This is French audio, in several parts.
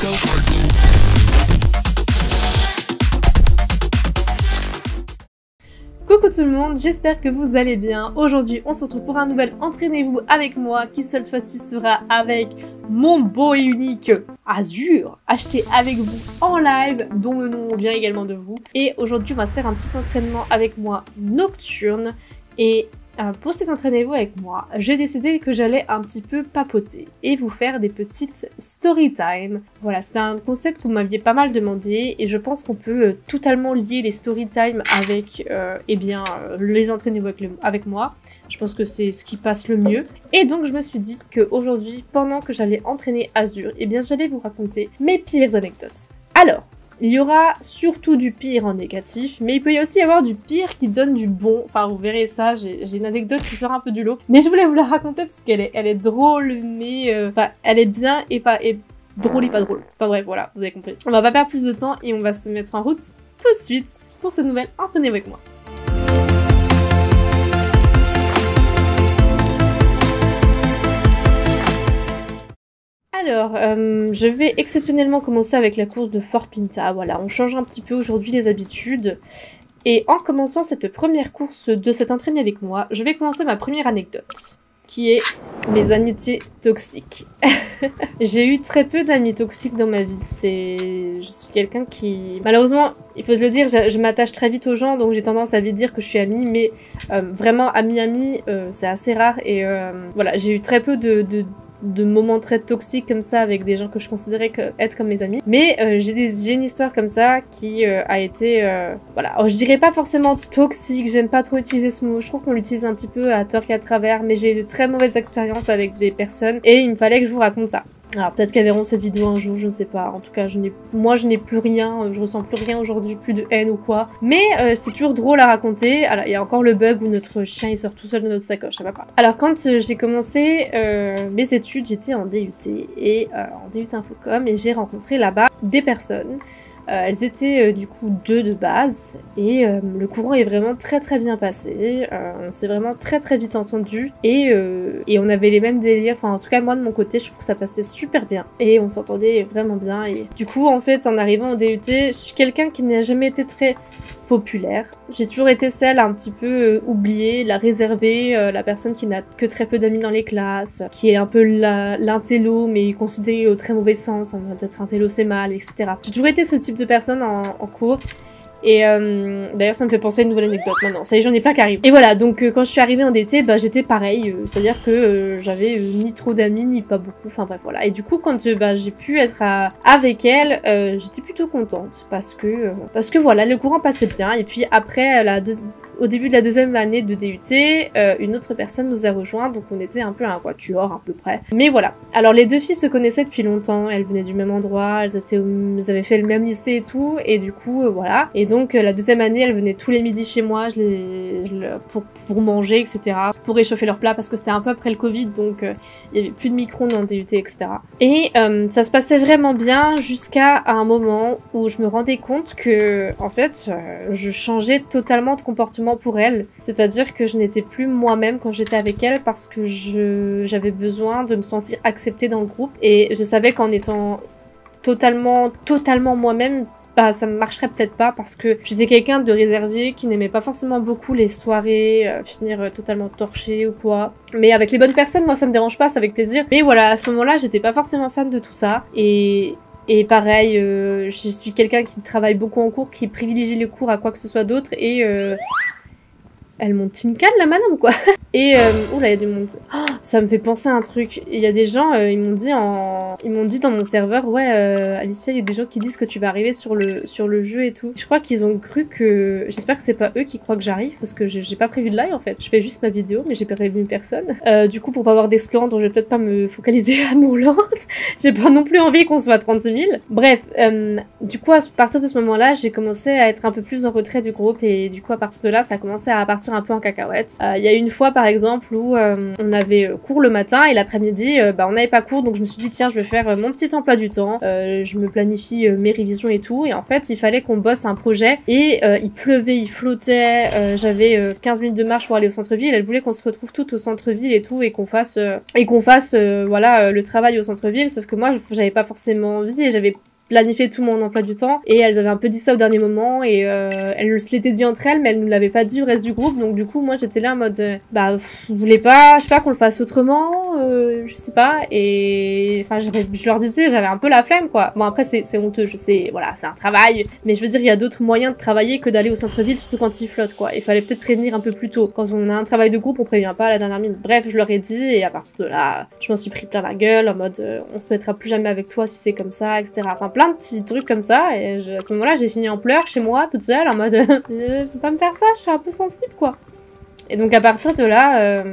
Coucou tout le monde, j'espère que vous allez bien. Aujourd'hui, on se retrouve pour un nouvel Entraînez-vous avec moi qui cette fois-ci sera avec mon beau et unique Azur, acheté avec vous en live, dont le nom vient également de vous. Et aujourd'hui, on va se faire un petit entraînement avec moi nocturne. Et pour ces Entraînez-vous avec moi, j'ai décidé que j'allais un petit peu papoter et vous faire des petites story time. Voilà, c'est un concept que vous m'aviez pas mal demandé et je pense qu'on peut totalement lier les story time avec les Entraînez-vous avec moi. Je pense que c'est ce qui passe le mieux. Et donc je me suis dit qu'aujourd'hui, pendant que j'allais entraîner Azur, j'allais vous raconter mes pires anecdotes. Alors, il y aura surtout du pire en négatif, mais il peut y aussi y avoir du pire qui donne du bon. Enfin, vous verrez ça, j'ai une anecdote qui sort un peu du lot. Mais je voulais vous la raconter parce qu'elle est drôle, mais elle est bien et drôle et pas drôle. Enfin bref, voilà, vous avez compris. On va pas perdre plus de temps et on va se mettre en route tout de suite pour ce nouvel Entraînez-vous avec moi. Alors, je vais exceptionnellement commencer avec la course de Fort Pinta. Voilà, on change un petit peu aujourd'hui les habitudes. Et en commençant cette première course de cet entraîné avec moi, je vais commencer ma première anecdote, qui est mes amitiés toxiques. J'ai eu très peu d'amis toxiques dans ma vie. Je suis quelqu'un qui... Malheureusement, il faut se le dire, je m'attache très vite aux gens, donc j'ai tendance à vite dire que je suis amie, mais vraiment ami, c'est assez rare. Et voilà, j'ai eu très peu de moments très toxiques comme ça avec des gens que je considérais être comme mes amis. Mais j'ai une histoire comme ça qui a été... voilà, alors, je dirais pas forcément toxique, j'aime pas trop utiliser ce mot, je trouve qu'on l'utilise un petit peu à tort et à travers, mais j'ai eu de très mauvaises expériences avec des personnes et il me fallait que je vous raconte ça. Alors peut-être qu'elles verront cette vidéo un jour, je ne sais pas. En tout cas, moi je n'ai plus rien, je ressens plus rien aujourd'hui, plus de haine ou quoi. Mais c'est toujours drôle à raconter. Alors il y a encore le bug où notre chien il sort tout seul de notre sacoche, ça va pas. Alors quand j'ai commencé mes études, j'étais en DUT et en DUT Infocom et j'ai rencontré là-bas des personnes. Elles étaient du coup 2 de base et le courant est vraiment très bien passé, on s'est vraiment très vite entendu et on avait les mêmes délires, enfin en tout cas moi de mon côté je trouve que ça passait super bien et on s'entendait vraiment bien et du coup en fait en arrivant au DUT je suis quelqu'un qui n'a jamais été très populaire, j'ai toujours été celle un petit peu oubliée, la réservée, la personne qui n'a que très peu d'amis dans les classes, qui est un peu l'intello mais considérée au très mauvais sens, en mode être intello c'est mal, etc. J'ai toujours été ce type de personne en cours. Et d'ailleurs ça me fait penser à une nouvelle anecdote maintenant, ça y est j'en ai plein qui arrivent. Et voilà, donc quand je suis arrivée en DUT, j'étais pareil, c'est-à-dire que j'avais ni trop d'amis, ni pas beaucoup, enfin bref voilà. Et du coup quand j'ai pu être avec elle, j'étais plutôt contente, parce que voilà, le courant passait bien. Et puis après, au début de la deuxième année de DUT, une autre personne nous a rejoint, donc on était un peu un quatuor à peu près. Mais voilà, alors les deux filles se connaissaient depuis longtemps, elles venaient du même endroit, elles avaient fait le même lycée et tout, et du coup voilà. Et donc la deuxième année, elles venaient tous les midis chez moi pour manger, etc. Pour réchauffer leur plat, parce que c'était un peu après le Covid, donc il y avait plus de micro-ondes dans le DUT, etc. Et ça se passait vraiment bien jusqu'à un moment où je me rendais compte que, en fait, je changeais totalement de comportement pour elle. C'est-à-dire que je n'étais plus moi-même quand j'étais avec elle parce que j'avais besoin de me sentir acceptée dans le groupe. Et je savais qu'en étant totalement moi-même, ça ne marcherait peut-être pas parce que j'étais quelqu'un de réservé qui n'aimait pas forcément beaucoup les soirées, finir totalement torchée ou quoi. Mais avec les bonnes personnes, moi ça me dérange pas, c'est avec plaisir. Mais voilà, à ce moment-là, j'étais pas forcément fan de tout ça. Et pareil, je suis quelqu'un qui travaille beaucoup en cours, qui privilégie les cours à quoi que ce soit d'autre et... Elle monte une canne la madame ou quoi? Et oula, il y a du monde. Oh, ça me fait penser à un truc. Il y a des gens, ils m'ont dit dans mon serveur, ouais, Alicia, il y a des gens qui disent que tu vas arriver sur le jeu et tout. Je crois qu'ils ont cru que... J'espère que c'est pas eux qui croient que j'arrive, parce que j'ai pas prévu de live en fait. Je fais juste ma vidéo, mais j'ai pas prévu personne. Du coup, pour pas avoir d'esclandre, je vais peut-être pas me focaliser à Mourlande. J'ai pas non plus envie qu'on soit 36 000. Bref, du coup, à partir de ce moment-là, j'ai commencé à être un peu plus en retrait du groupe, et du coup, à partir de là, ça a commencé à partir un peu en cacahuète. Il y a une fois par exemple où on avait cours le matin et l'après-midi on n'avait pas cours, donc je me suis dit tiens je vais faire mon petit emploi du temps, je me planifie mes révisions et tout, et en fait il fallait qu'on bosse un projet, et il pleuvait, il flottait, j'avais 15 minutes de marche pour aller au centre-ville, elle voulait qu'on se retrouve toutes au centre-ville et tout, et qu'on fasse voilà, le travail au centre-ville, sauf que moi j'avais pas forcément envie, et j'avais planifié tout mon emploi du temps, et elles avaient un peu dit ça au dernier moment, et elles se l'étaient dit entre elles, mais elles nous l'avaient pas dit au reste du groupe, donc du coup moi j'étais là en mode bah vous voulez pas, je sais pas, qu'on le fasse autrement, je sais pas, et enfin je leur disais, j'avais un peu la flemme quoi. Bon après c'est honteux, je sais, voilà, c'est un travail, mais je veux dire il y a d'autres moyens de travailler que d'aller au centre-ville, surtout quand il flotte quoi. Il fallait peut-être prévenir un peu plus tôt. Quand on a un travail de groupe, on prévient pas à la dernière minute. Bref, je leur ai dit, et à partir de là, je m'en suis pris plein la gueule en mode on se mettra plus jamais avec toi si c'est comme ça, etc. Enfin plein de petits trucs comme ça, et à ce moment-là j'ai fini en pleurs chez moi toute seule en mode faut pas me faire ça, je suis un peu sensible quoi. Et donc à partir de là,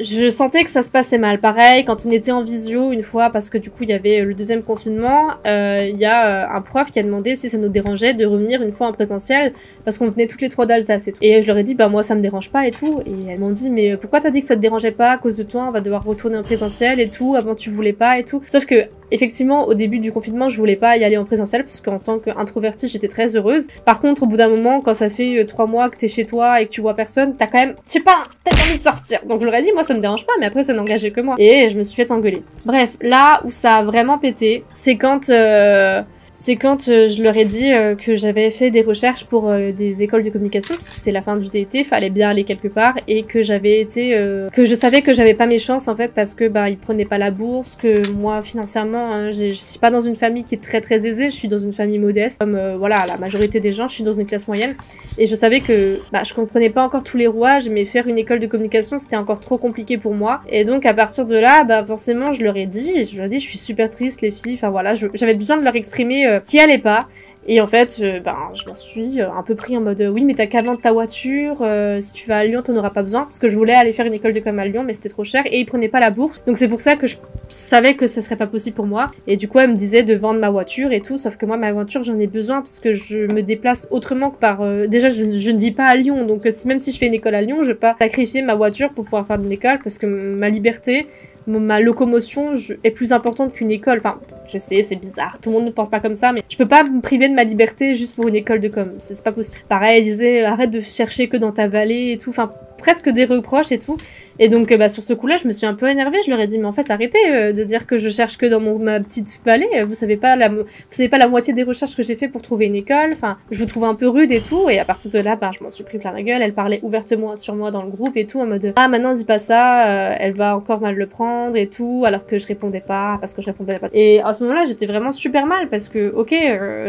je sentais que ça se passait mal. Pareil, quand on était en visio une fois, parce que du coup il y avait le deuxième confinement, il y a un prof qui a demandé si ça nous dérangeait de revenir une fois en présentiel, parce qu'on venait toutes les 3 d'Alsace et tout. Et je leur ai dit, bah moi ça me dérange pas et tout. Et elles m'ont dit, mais pourquoi t'as dit que ça te dérangeait pas, à cause de toi on va devoir retourner en présentiel et tout, avant tu voulais pas et tout. Sauf que effectivement, au début du confinement, je voulais pas y aller en présentiel parce qu'en tant qu'introvertie, j'étais très heureuse. Par contre, au bout d'un moment, quand ça fait 3 mois que t'es chez toi et que tu vois personne, t'as quand même, je sais pas, t'as envie de sortir. Donc je leur ai dit, moi ça me dérange pas, mais après ça n'engageait que moi. Et je me suis fait engueuler. Bref, là où ça a vraiment pété, c'est quand je leur ai dit que j'avais fait des recherches pour des écoles de communication, parce que c'est la fin du DUT, fallait bien aller quelque part, et que j'avais été... que je savais que j'avais pas mes chances, en fait, parce que ils prenaient pas la bourse, que moi, financièrement, je suis pas dans une famille qui est très très aisée, je suis dans une famille modeste, comme, voilà, la majorité des gens, je suis dans une classe moyenne, et je savais que je comprenais pas encore tous les rouages, mais faire une école de communication, c'était encore trop compliqué pour moi, et donc, à partir de là, forcément, je leur ai dit, je suis super triste, les filles, enfin voilà, j'avais besoin de leur exprimer qui allait pas. Et en fait, je m'en suis un peu pris en mode oui, mais t'as qu'à vendre ta voiture, si tu vas à Lyon, t'en auras pas besoin. Parce que je voulais aller faire une école de com à Lyon, mais c'était trop cher et ils prenaient pas la bourse. Donc c'est pour ça que je savais que ce serait pas possible pour moi. Et du coup, elle me disait de vendre ma voiture et tout. Sauf que moi, ma voiture, j'en ai besoin parce que je me déplace autrement que par. Déjà, je ne vis pas à Lyon. Donc même si je fais une école à Lyon, je vais pas sacrifier ma voiture pour pouvoir faire une école parce que ma liberté, ma locomotion est plus importante qu'une école. Enfin, je sais, c'est bizarre, tout le monde ne pense pas comme ça, mais je peux pas me priver de ma liberté juste pour une école de com, c'est pas possible. Pareil, elle disait, arrête de chercher que dans ta vallée et tout, enfin, presque des reproches et tout. Et donc, sur ce coup-là, je me suis un peu énervée, je leur ai dit, mais en fait, arrêtez de dire que je cherche que dans ma petite vallée, vous savez pas la moitié des recherches que j'ai fait pour trouver une école, enfin, je vous trouve un peu rude et tout, et à partir de là, je m'en suis pris plein la gueule, elle parlait ouvertement sur moi dans le groupe et tout, en mode, ah, maintenant, dis pas ça, elle va encore mal le prendre et tout, alors que je répondais pas, parce que je répondais pas. Et à ce moment-là, j'étais vraiment super mal, parce que, ok,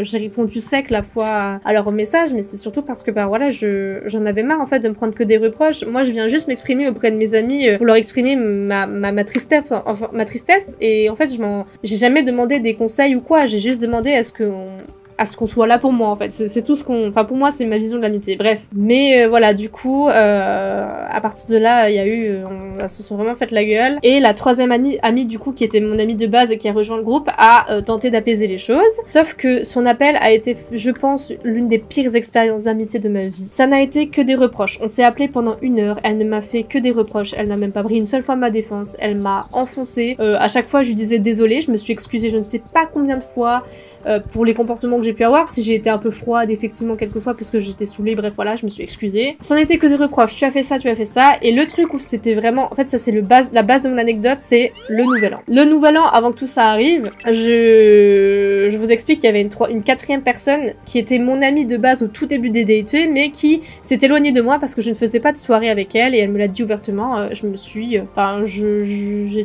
j'ai répondu sec la fois à leur message, mais c'est surtout parce que, voilà, j'en avais marre, en fait, de me prendre que des reproches. Moi, je viens juste m'exprimer auprès de mes amis pour leur exprimer ma tristesse, enfin, ma tristesse, et en fait, j'ai jamais demandé des conseils ou quoi, j'ai juste demandé à ce qu'on soit là pour moi, en fait. C'est tout ce qu'on... Enfin, pour moi, c'est ma vision de l'amitié. Bref. Mais voilà, du coup, à partir de là, il y a eu... on se sont vraiment fait la gueule. Et la troisième amie, du coup, qui était mon amie de base et qui a rejoint le groupe, a tenté d'apaiser les choses. Sauf que son appel a été, je pense, l'une des pires expériences d'amitié de ma vie. Ça n'a été que des reproches. On s'est appelé pendant 1 heure. Elle ne m'a fait que des reproches. Elle n'a même pas pris une seule fois ma défense. Elle m'a enfoncée. À chaque fois, je lui disais désolée. Je me suis excusée je ne sais pas combien de fois. Pour les comportements que j'ai pu avoir, si j'ai été un peu froide effectivement quelquefois parce que j'étais saoulée, bref voilà, je me suis excusée. Ça n'était que des reproches, tu as fait ça, et le truc où c'était vraiment, en fait ça c'est la base de mon anecdote, c'est le nouvel an. Le nouvel an, avant que tout ça arrive, je vous explique qu'il y avait une 4e personne qui était mon amie de base au tout début des DUT, mais qui s'est éloignée de moi parce que je ne faisais pas de soirée avec elle, et elle me l'a dit ouvertement, j'ai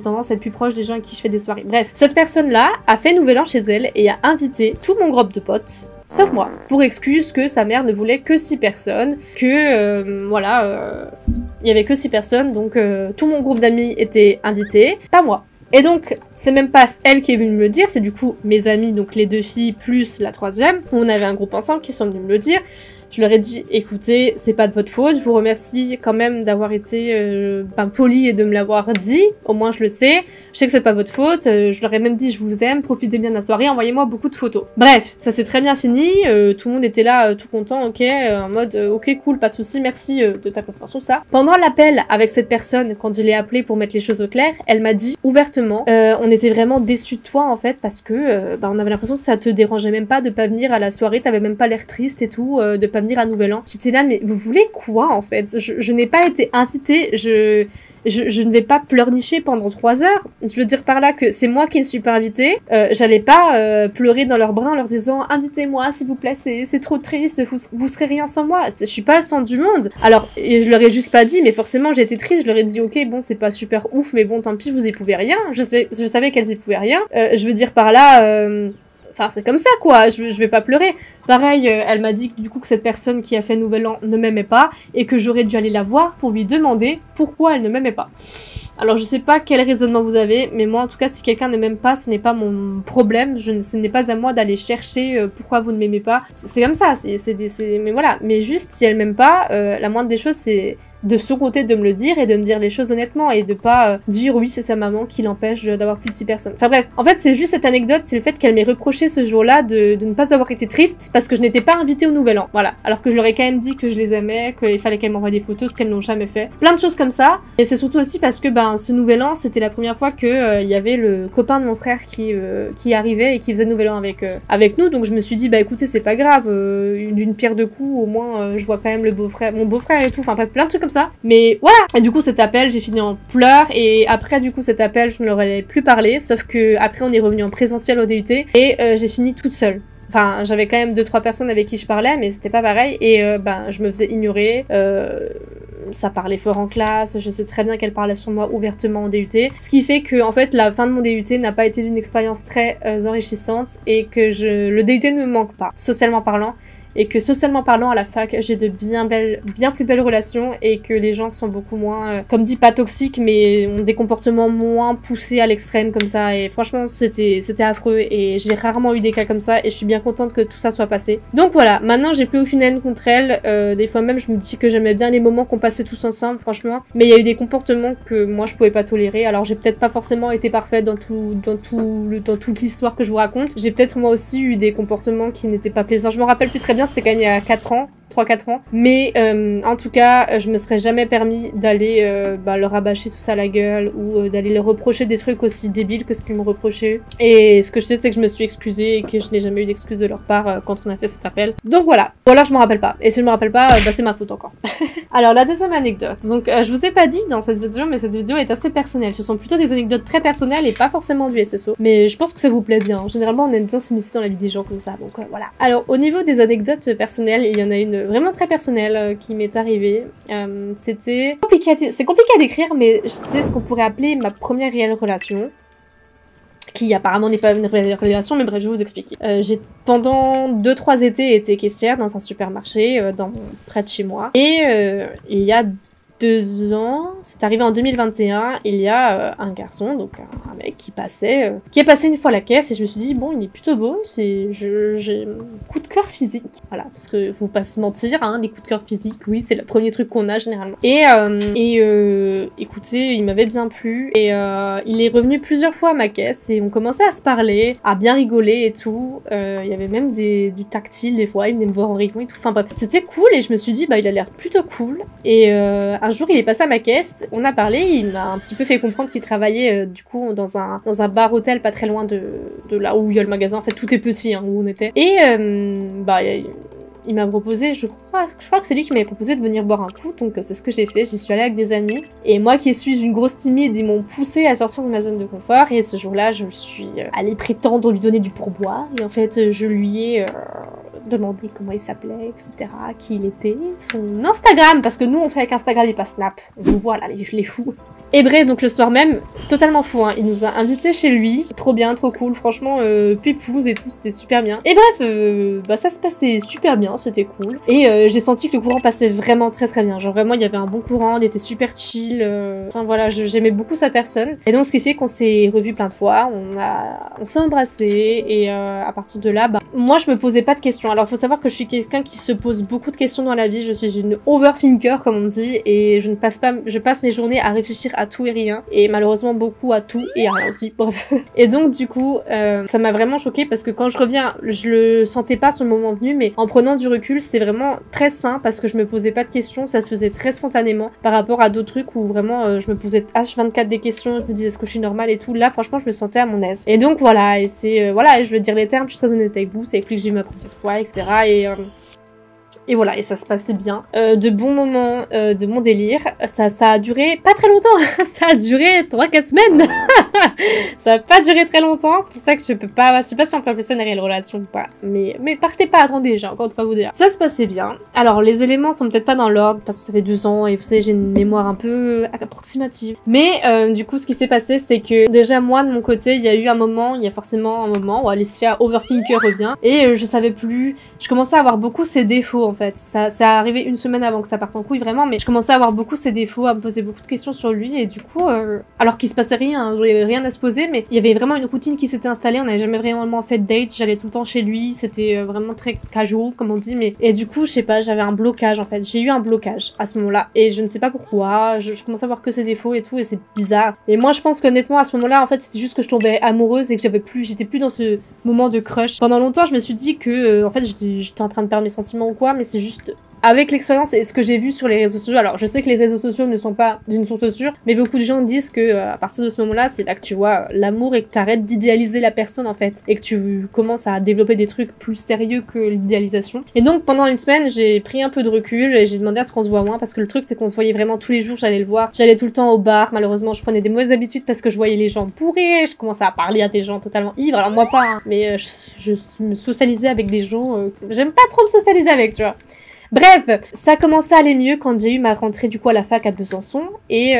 tendance à être plus proche des gens avec qui je fais des soirées. Bref, cette personne-là a fait nouvel an chez elle et a invité tout mon groupe de potes, sauf moi, pour excuse que sa mère ne voulait que 6 personnes, que il y avait que 6 personnes, donc tout mon groupe d'amis était invité, pas moi. Et donc, c'est même pas elle qui est venue me le dire, c'est du coup mes amis, donc les 2 filles plus la 3e, où on avait un groupe ensemble qui sont venus me le dire. Je leur ai dit, écoutez, c'est pas de votre faute, je vous remercie quand même d'avoir été poli et de me l'avoir dit, au moins je le sais. Je sais que c'est pas votre faute, je leur ai même dit je vous aime, profitez bien de la soirée, envoyez-moi beaucoup de photos. Bref, ça s'est très bien fini, tout le monde était là tout content, ok, en mode ok cool, pas de soucis, merci de ta compréhension, ça. Pendant l'appel avec cette personne, quand je l'ai appelée pour mettre les choses au clair, elle m'a dit ouvertement, on était vraiment déçus de toi en fait parce que on avait l'impression que ça te dérangeait même pas de pas venir à la soirée, t'avais même pas l'air triste et tout, de pas venir à Nouvel An. J'étais là, mais vous voulez quoi en fait? Je n'ai pas été invitée, je ne vais pas pleurnicher pendant 3 heures. Je veux dire par là que c'est moi qui ne suis pas invitée. J'allais pas pleurer dans leurs bras en leur disant « Invitez-moi, s'il vous plaît, c'est trop triste, vous serez rien sans moi. » Je suis pas le centre du monde. Alors, et je leur ai juste pas dit, mais forcément, j'ai été triste. Je leur ai dit « Ok, bon, c'est pas super ouf, mais bon, tant pis, vous y pouvez rien. » Je savais qu'elles y pouvaient rien. Je veux dire par là... Enfin, c'est comme ça, quoi. Je vais pas pleurer. Pareil, elle m'a dit du coup que cette personne qui a fait Nouvel An ne m'aimait pas et que j'aurais dû aller la voir pour lui demander pourquoi elle ne m'aimait pas. Alors, je sais pas quel raisonnement vous avez, mais moi, en tout cas, si quelqu'un ne m'aime pas, ce n'est pas mon problème. Ce n'est pas à moi d'aller chercher pourquoi vous ne m'aimez pas. C'est comme ça. Mais voilà. Mais juste, si elle m'aime pas, la moindre des choses, c'est... de son côté de me le dire et de me dire les choses honnêtement et de pas dire oui c'est sa maman qui l'empêche d'avoir plus de 6 personnes. Enfin bref, en fait c'est juste cette anecdote, c'est le fait qu'elle m'ait reproché ce jour-là de ne pas avoir été triste parce que je n'étais pas invitée au Nouvel An, voilà. Alors que je leur ai quand même dit que je les aimais, qu'il fallait qu'elles m'envoient des photos, ce qu'elles n'ont jamais fait. Plein de choses comme ça, et c'est surtout aussi parce que ce Nouvel An c'était la première fois que y avait le copain de mon frère qui arrivait et qui faisait Nouvel An avec nous, donc je me suis dit bah écoutez c'est pas grave, d'une pierre deux coups au moins je vois quand même mon beau-frère et tout, enfin plein de trucs comme ça. Mais voilà. Et du coup cet appel j'ai fini en pleurs et après du coup cet appel je ne leur ai plus parlé, sauf que après on est revenu en présentiel au DUT et j'ai fini toute seule. Enfin, j'avais quand même 2-3 personnes avec qui je parlais, mais c'était pas pareil. Et je me faisais ignorer. Ça parlait fort en classe. Je sais très bien qu'elle parlait sur moi ouvertement au DUT. Ce qui fait que, en fait, la fin de mon DUT n'a pas été d'une expérience très enrichissante et que le DUT ne me manque pas, socialement parlant. Et que socialement parlant à la fac j'ai de bien plus belles relations et que les gens sont beaucoup moins, comme dit pas toxiques mais ont des comportements moins poussés à l'extrême comme ça et franchement c'était affreux et j'ai rarement eu des cas comme ça et je suis bien contente que tout ça soit passé. Donc voilà, maintenant j'ai plus aucune haine contre elle, des fois même je me dis que j'aimais bien les moments qu'on passait tous ensemble franchement, mais il y a eu des comportements que moi je pouvais pas tolérer, alors j'ai peut-être pas forcément été parfaite dans toute l'histoire que je vous raconte, j'ai peut-être moi aussi eu des comportements qui n'étaient pas plaisants, je me rappelle plus très bien, c'était quand même il y a 3-4 ans. Mais en tout cas, je me serais jamais permis d'aller leur rabâcher tout ça à la gueule ou d'aller leur reprocher des trucs aussi débiles que ce qu'ils m'ont reproché. Et ce que je sais, c'est que je me suis excusée et que je n'ai jamais eu d'excuse de leur part quand on a fait cet appel. Donc voilà. Ou alors je m'en rappelle pas. Et si je me rappelle pas, c'est ma faute encore. Alors la deuxième anecdote. Donc je vous ai pas dit dans cette vidéo, mais cette vidéo est assez personnelle. Ce sont plutôt des anecdotes très personnelles et pas forcément du SSO. Mais je pense que ça vous plaît bien. Généralement, on aime bien s'immiscer dans la vie des gens comme ça. Donc voilà. Alors au niveau des anecdotes personnelles, il y en a une vraiment très personnelle qui m'est arrivée. C'était compliqué c'est compliqué à décrire, mais c'est ce qu'on pourrait appeler ma première réelle relation. Qui apparemment n'est pas une réelle relation, mais bref, je vais vous expliquer. J'ai pendant 2-3 étés été caissière dans un supermarché près de chez moi. Et il y a 2 ans, c'est arrivé en 2021, il y a un garçon, donc un mec qui est passé une fois à la caisse et je me suis dit bon il est plutôt beau, j'ai un coup de cœur physique, voilà, parce que faut pas se mentir, hein, les coups de cœur physiques, oui c'est le premier truc qu'on a généralement. Et écoutez, il m'avait bien plu et il est revenu plusieurs fois à ma caisse et on commençait à se parler, à bien rigoler et tout, il y avait même du tactile des fois, il venait me voir en rigolant et tout, enfin bref, c'était cool et je me suis dit bah il a l'air plutôt cool et un jour, il est passé à ma caisse, on a parlé, il m'a un petit peu fait comprendre qu'il travaillait du coup dans un bar-hôtel pas très loin de là où il y a le magasin, en fait tout est petit hein, où on était. Et il m'a proposé, je crois que c'est lui qui m'avait proposé de venir boire un coup, donc c'est ce que j'ai fait, j'y suis allée avec des amis. Et moi qui suis une grosse timide, ils m'ont poussée à sortir de ma zone de confort et ce jour-là, je suis allée prétendre lui donner du pourboire et en fait, je lui ai demander comment il s'appelait, etc., qui il était, son Instagram, parce que nous on fait avec Instagram et pas Snap, vous voilà, je les fous. Et bref, donc le soir même, totalement fou, hein, il nous a invités chez lui, trop bien, trop cool, franchement, pépouze et tout, c'était super bien. Et bref, ça se passait super bien, c'était cool, et j'ai senti que le courant passait vraiment très très bien, genre vraiment il y avait un bon courant, il était super chill, enfin voilà, j'aimais beaucoup sa personne, et donc ce qui fait qu'on s'est revus plein de fois, on s'est embrassés, et à partir de là, moi je me posais pas de questions à Alors faut savoir que je suis quelqu'un qui se pose beaucoup de questions dans la vie, je suis une overthinker comme on dit, et je passe mes journées à réfléchir à tout et rien, et malheureusement beaucoup à tout et à rien aussi, bref. Et donc du coup, ça m'a vraiment choquée parce que quand je reviens, je le sentais pas sur le moment venu, mais en prenant du recul, c'était vraiment très sain parce que je me posais pas de questions, ça se faisait très spontanément par rapport à d'autres trucs où vraiment je me posais H24 des questions, je me disais est-ce que je suis normale et tout. Là franchement je me sentais à mon aise. Et donc voilà, et c'est voilà, je veux dire les termes, je suis très honnête avec vous, c'est avec lui que j'ai eu ma première fois, etc. Et voilà, et ça se passait bien. De bons moments de mon délire. Ça a duré pas très longtemps. Ça a duré 3-4 semaines. Ça a pas duré très longtemps. C'est pour ça que je peux pas... Je sais pas si on peut appeler ça une réelle relation ou pas. Mais partez pas, attendez, j'ai encore de quoi vous dire. Ça se passait bien. Alors, les éléments sont peut-être pas dans l'ordre parce que ça fait 2 ans et vous savez, j'ai une mémoire un peu approximative. Mais du coup, ce qui s'est passé, c'est que déjà, moi, de mon côté, il y a forcément un moment où Alicia Overthinker revient et je savais plus... Je commençais à avoir beaucoup ses défauts, en fait. Ça est arrivé une semaine avant que ça parte en couille, vraiment, mais je commençais à avoir beaucoup ses défauts, à me poser beaucoup de questions sur lui, et du coup, alors qu'il se passait rien, hein, il y avait rien à se poser, mais il y avait vraiment une routine qui s'était installée, on n'avait jamais vraiment fait de date, j'allais tout le temps chez lui, c'était vraiment très casual, comme on dit, mais... Et du coup, je sais pas, j'avais un blocage, en fait. J'ai eu un blocage à ce moment-là, et je ne sais pas pourquoi, je commençais à voir que ses défauts et tout, et c'est bizarre. Et moi, je pense qu'honnêtement, à ce moment-là, en fait, c'était juste que je tombais amoureuse et que j'étais plus dans ce moment de crush. Pendant longtemps, je me suis dit que, en fait, j'étais en train de perdre mes sentiments ou quoi, mais c'est juste avec l'expérience et ce que j'ai vu sur les réseaux sociaux. Alors, je sais que les réseaux sociaux ne sont pas d'une source sûre, mais beaucoup de gens disent que à partir de ce moment-là, c'est là que tu vois l'amour et que tu arrêtes d'idéaliser la personne en fait, et que tu commences à développer des trucs plus sérieux que l'idéalisation. Et donc, pendant une semaine, j'ai pris un peu de recul et j'ai demandé à ce qu'on se voit moins parce que le truc, c'est qu'on se voyait vraiment tous les jours. J'allais le voir, j'allais tout le temps au bar. Malheureusement, je prenais des mauvaises habitudes parce que je voyais les gens bourrés. Je commençais à parler à des gens totalement ivres. Alors moi pas, hein, mais je me socialisais avec des gens. J'aime pas trop me socialiser avec, tu vois. Bref, ça commençait à aller mieux quand j'ai eu ma rentrée du coup à la fac à Besançon, et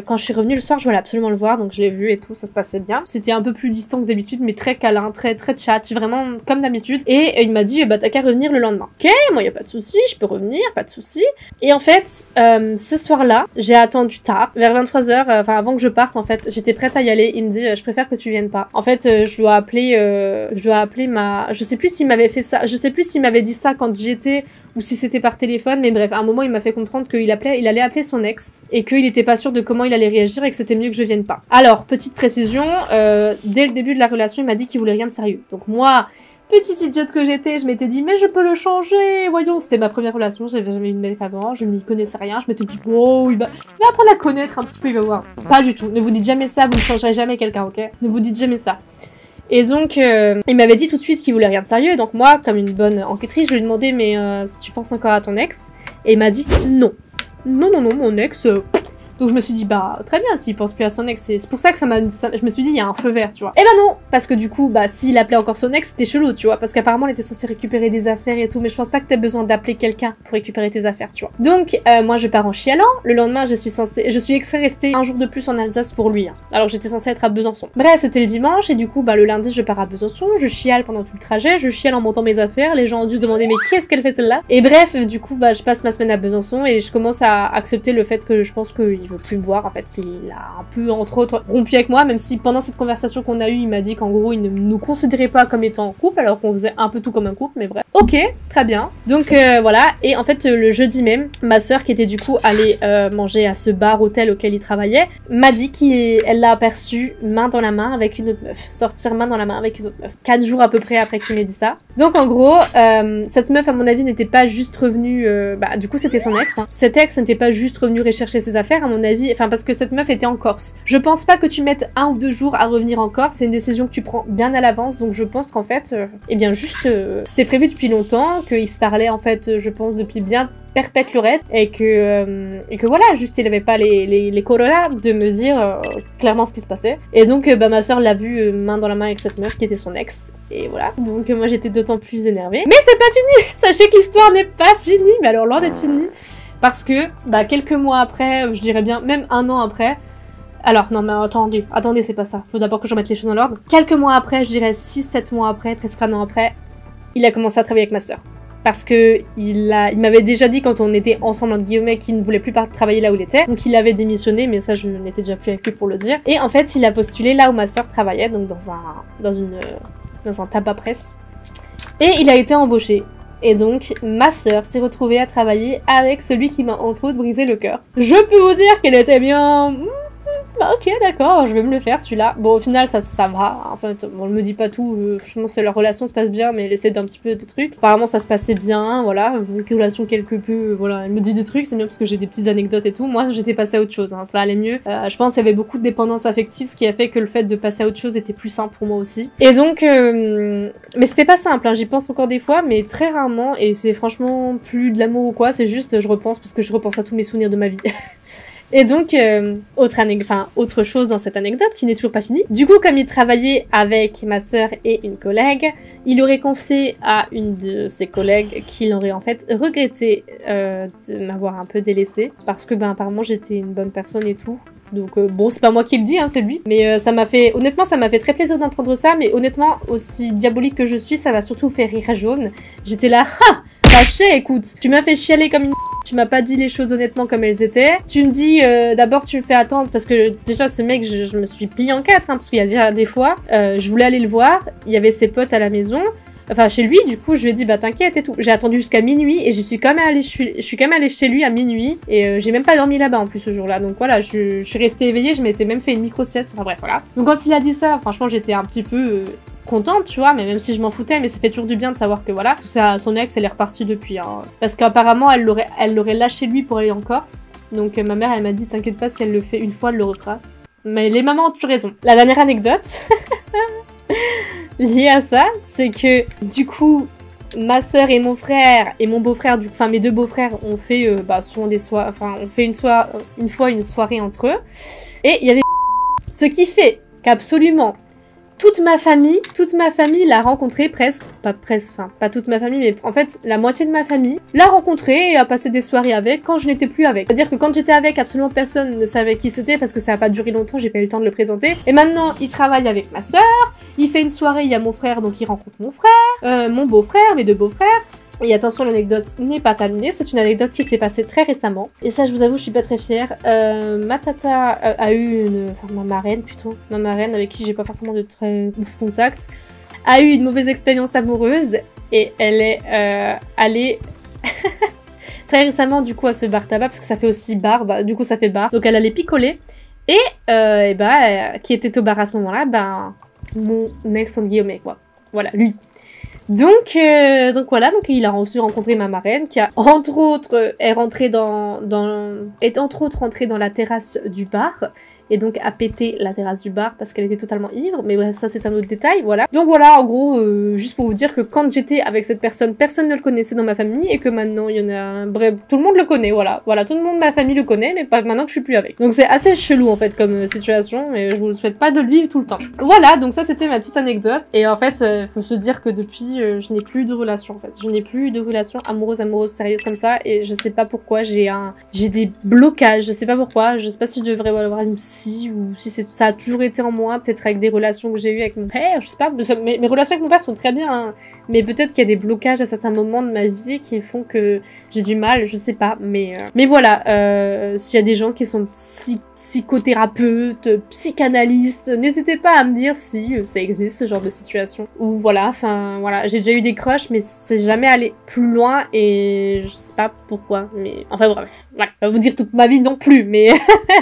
quand je suis revenue le soir, je voulais absolument le voir, donc je l'ai vu et tout, ça se passait bien. C'était un peu plus distant que d'habitude, mais très câlin, très chat, vraiment comme d'habitude. Et il m'a dit bah t'as qu'à revenir le lendemain. Ok, moi y a pas de souci, je peux revenir, pas de souci. Et en fait, ce soir-là, j'ai attendu tard, vers 23h, enfin avant que je parte en fait, j'étais prête à y aller. Il me dit je préfère que tu viennes pas. En fait, je dois appeler ma, je sais plus s'il m'avait fait ça, je sais plus s'il m'avait dit ça quand j'y étais ou si c'était par téléphone, mais bref, à un moment il m'a fait comprendre qu'il allait appeler son ex et qu'il était pas sûr de comment il allait réagir et que c'était mieux que je vienne pas. Alors, petite précision, dès le début de la relation, il m'a dit qu'il voulait rien de sérieux. Donc moi, petite idiote que j'étais, je m'étais dit mais je peux le changer, voyons, c'était ma première relation, j'avais jamais eu de mec avant, je n'y connaissais rien, je m'étais dit wow, il va apprendre à connaître un petit peu, il va voir. Pas du tout, ne vous dites jamais ça, vous ne changerez jamais quelqu'un, ok? Ne vous dites jamais ça. Et donc, il m'avait dit tout de suite qu'il voulait rien de sérieux. Donc moi, comme une bonne enquêtrice, je lui ai demandé mais tu penses encore à ton ex? Et il m'a dit non. Non, mon ex... Donc je me suis dit, bah très bien, s'il pense plus à son ex, c'est pour ça que je me suis dit, il y a un feu vert, tu vois. Et bah non, parce que du coup, bah s'il appelait encore son ex, c'était chelou, tu vois, parce qu'apparemment, il était censé récupérer des affaires et tout, mais je pense pas que t'aies besoin d'appeler quelqu'un pour récupérer tes affaires, tu vois. Donc, moi, je pars en chialant. Le lendemain, je suis exprès restée un jour de plus en Alsace pour lui, hein. Alors j'étais censée être à Besançon. Bref, c'était le dimanche, et du coup, bah le lundi, je pars à Besançon, je chiale pendant tout le trajet, je chiale en montant mes affaires, les gens ont dû se demander, mais qu'est-ce qu'elle fait celle-là? Et bref, du coup, bah je passe ma semaine à Besançon, et je commence à accepter le fait que je pense qu'il veut plus me voir, en fait. Il a un peu, entre autres, rompu avec moi, même si pendant cette conversation qu'on a eue, il m'a dit qu'en gros, il ne nous considérait pas comme étant en couple, alors qu'on faisait un peu tout comme un couple, mais bref. Ok, très bien. Donc voilà, et en fait, le jeudi même, ma sœur, qui était du coup allée manger à ce bar-hôtel auquel il travaillait, m'a dit qu'elle l'a aperçu main dans la main avec une autre meuf. Sortir main dans la main avec une autre meuf. 4 jours à peu près après qu'il m'ait dit ça. Donc en gros, cette meuf, à mon avis, n'était pas juste revenue... bah du coup, c'était son ex. Hein. Cet ex n'était pas juste revenu rechercher ses affaires, à mon avis, enfin parce que cette meuf était en Corse. Je pense pas que tu mettes 1 ou 2 jours à revenir en Corse, c'est une décision que tu prends bien à l'avance, donc je pense qu'en fait, eh bien juste, c'était prévu depuis longtemps, qu'ils se parlaient en fait, je pense, depuis bien perpète lurette, et que voilà, juste il avait pas les coronas de me dire clairement ce qui se passait. Et donc bah ma soeur l'a vu main dans la main avec cette meuf qui était son ex, et voilà. Donc moi j'étais d'autant plus énervée. Mais c'est pas fini. Sachez que l'histoire n'est pas finie, mais alors loin d'être finie. Parce que, bah, quelques mois après, je dirais bien, même 1 an après... Alors, non, mais attendez, c'est pas ça. Faut d'abord que je remette les choses dans l'ordre. Quelques mois après, je dirais 6-7 mois après, presque 1 an après, il a commencé à travailler avec ma sœur. Parce que il m'avait déjà dit quand on était ensemble, entre guillemets, qu'il ne voulait plus travailler là où il était. Donc il avait démissionné, mais ça, je n'étais déjà plus avec lui pour le dire. Et en fait, il a postulé là où ma sœur travaillait, donc dans un tabac presse. Et il a été embauché. Et donc, ma sœur s'est retrouvée à travailler avec celui qui m'a entre autres brisé le cœur. Je peux vous dire qu'elle était bien... Bah ok, d'accord, je vais me le faire celui-là. Bon, au final, ça va. En fait, on ne me dit pas tout. Je pense que leur relation se passe bien, mais elle essaie d'un petit peu de trucs. Apparemment, ça se passait bien, voilà. Une relation quelque peu, voilà. Elle me dit des trucs, c'est bien parce que j'ai des petites anecdotes et tout. Moi, j'étais passée à autre chose, hein, ça allait mieux. Je pense qu'il y avait beaucoup de dépendance affective, ce qui a fait que le fait de passer à autre chose était plus simple pour moi aussi. Et donc, mais c'était pas simple, hein, j'y pense encore des fois, mais très rarement. Et c'est franchement plus de l'amour ou quoi, c'est juste, je repense parce que je repense à tous mes souvenirs de ma vie. Et donc, autre chose dans cette anecdote qui n'est toujours pas finie. Du coup, comme il travaillait avec ma sœur et une collègue, il aurait confié à une de ses collègues qu'il aurait en fait regretté de m'avoir un peu délaissée. Parce que, apparemment, j'étais une bonne personne et tout. Donc bon, c'est pas moi qui le dis, hein, c'est lui. Mais honnêtement, ça m'a fait très plaisir d'entendre ça. Mais honnêtement, aussi diabolique que je suis, ça m'a surtout fait rire jaune. J'étais là, ha! Lâché, écoute, tu m'as fait chialer comme une... Tu m'as pas dit les choses honnêtement comme elles étaient. Tu me dis, d'abord tu me fais attendre parce que déjà ce mec, je me suis pliée en quatre, hein, parce qu'il y a déjà des fois, je voulais aller le voir, il y avait ses potes à la maison, enfin chez lui, du coup je lui ai dit bah t'inquiète et tout. J'ai attendu jusqu'à minuit et je suis quand même allée chez lui à minuit et j'ai même pas dormi là-bas en plus ce jour-là. Donc voilà, je suis restée éveillée, je m'étais même fait une micro-sieste, enfin bref voilà. Donc quand il a dit ça, franchement j'étais un petit peu... contente, tu vois, mais même si je m'en foutais, mais ça fait toujours du bien de savoir que voilà, tout ça, son ex, elle est repartie depuis, hein. Parce qu'apparemment, elle l'aurait lâché lui pour aller en Corse. Donc ma mère, elle m'a dit, t'inquiète pas, si elle le fait une fois, elle le refera. Mais les mamans ont toujours raison. La dernière anecdote liée à ça, c'est que du coup, ma sœur et mon frère et mon beau-frère, enfin mes deux beaux-frères, ont fait souvent des soirées, enfin on fait une fois une soirée entre eux. Et il y avait ce qui fait qu'absolument toute ma famille l'a rencontré presque, pas toute ma famille, mais en fait, la moitié de ma famille l'a rencontré et a passé des soirées avec quand je n'étais plus avec. C'est-à-dire que quand j'étais avec, absolument personne ne savait qui c'était parce que ça n'a pas duré longtemps, j'ai pas eu le temps de le présenter. Et maintenant, il travaille avec ma sœur, il fait une soirée, il y a mon frère, donc il rencontre mon frère, mon beau-frère, mes deux beaux-frères. Et attention, l'anecdote n'est pas terminée, c'est une anecdote qui s'est passée très récemment. Et ça, je vous avoue, je suis pas très fière. Ma tata a eu ma marraine plutôt, ma marraine avec qui j'ai pas forcément de très ouf contact, a eu une mauvaise expérience amoureuse et elle est allée très récemment du coup à ce bar tabac parce que ça fait aussi bar, du coup ça fait bar. Donc elle allait picoler et qui était au bar à ce moment-là, mon ex entre guillemets quoi. Voilà, lui. Donc voilà, donc il a aussi rencontré ma marraine qui a entre autres est rentrée est entre autres rentrée dans la terrasse du bar et donc a pété la terrasse du bar parce qu'elle était totalement ivre, mais bref ça c'est un autre détail, voilà. Donc voilà, en gros, juste pour vous dire que quand j'étais avec cette personne, personne ne le connaissait dans ma famille et que maintenant il y en a, bref, tout le monde le connaît, voilà, tout le monde de ma famille le connaît, mais pas maintenant que je suis plus avec. Donc c'est assez chelou en fait comme situation, mais je vous souhaite pas de le vivre tout le temps. Voilà, donc ça c'était ma petite anecdote et en fait, faut se dire que depuis je n'ai plus de relation en fait, je n'ai plus de relation amoureuse sérieuse comme ça et je sais pas pourquoi j'ai des blocages, je sais pas pourquoi, je sais pas si je devrais avoir une psy ou si ça a toujours été en moi, peut-être avec des relations que j'ai eues avec mon père, je sais pas, mes relations avec mon père sont très bien, hein, mais peut-être qu'il y a des blocages à certains moments de ma vie qui font que j'ai du mal, je sais pas, mais voilà, s'il y a des gens qui sont psychothérapeutes, psychanalystes, n'hésitez pas à me dire si ça existe ce genre de situation, ou voilà, enfin voilà, j'ai déjà eu des crushs, mais c'est jamais allé plus loin et je sais pas pourquoi, mais enfin bref, voilà, je vais vous dire toute ma vie non plus, mais